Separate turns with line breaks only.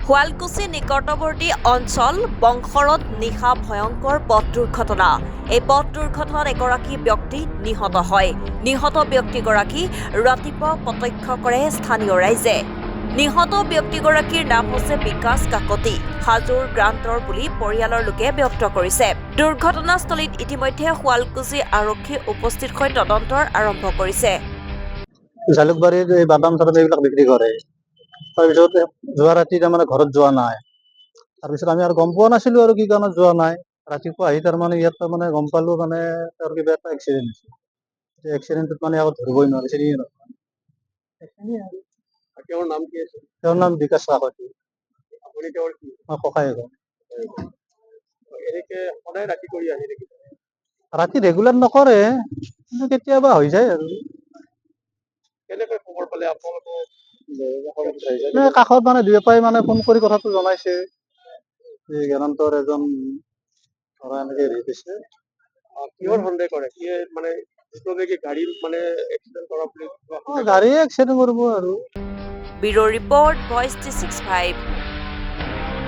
শুৱালকুছি নিকটৱৰ্তী অঞ্চল বংশৰত নিশা ভয়ংকৰ পথ দুৰ্ঘটনা। এই পথ দুৰ্ঘটনাত এগৰাকী ব্যক্তি নিহত হয়। নিহত ব্যক্তিগৰাকী ৰাতিপুৱা প্ৰত্যক্ষ কৰে স্থানীয় ৰাইজে। নিহত ব্যক্তিগৰাকীৰ নাম হৈছে বিকাশ কাকতি। হাজোৰ গ্ৰান্টৰ বুলি পৰিয়ালৰ লোকে ব্যক্ত কৰিছে। দুৰ্ঘটনাস্থলীত ইতিমধ্যে শুৱালকুছি আৰক্ষী উপস্থিত হৈ তদন্তৰ আৰম্ভ কৰিছে।
জালুকবাৰীত এই বাদাম চাদাম এইবিলাক বিক্ৰী কৰে। তাৰপিছত যোৱা ৰাতি তাৰমানে ঘৰত যোৱা নাই। তাৰপিছত আমি আৰু গম পোৱা নাছিলো আৰু কি কাৰণত যোৱা নাই। ৰাতিপুৱা আহি তাৰমানে ইয়াত তাৰমানে গম পালো মানে তেওঁৰ কিবা এটা এক্সিডেণ্ট হৈছে। এক্সিডেণ্টত মানে আকৌ ধৰিবই নোৱাৰিছে।
তেওঁৰ নাম কি আছিল?
তেওঁৰ নাম বিকাশ কাকতি।
আপুনি তেওঁৰ কি?
ককায়েক।
এনেকে সদায় ৰাতি কৰি আহি নেকি?
ৰাতি ৰেগুলাৰ নকৰে, কিন্তু কেতিয়াবা হৈ যায় আৰু।
কেনেকৈ খবৰ পালে আপোনালোকক?
কাষত মানে দুই এটাই মানে ফোন কৰি কথাটো জনাইছে। গ্ৰান্টৰ এজন ধৰা এনেকে হেৰি হৈছে।
কিহৰ সন্দেহ কৰে? কি মানে দ্ৰুতবেগী গাড়ী মানে এক্সিডেণ্ট কৰা বুলি?
গাড়ীয়ে এক্সিডেণ্ট কৰিব আৰু।
Bureau report, voice 365।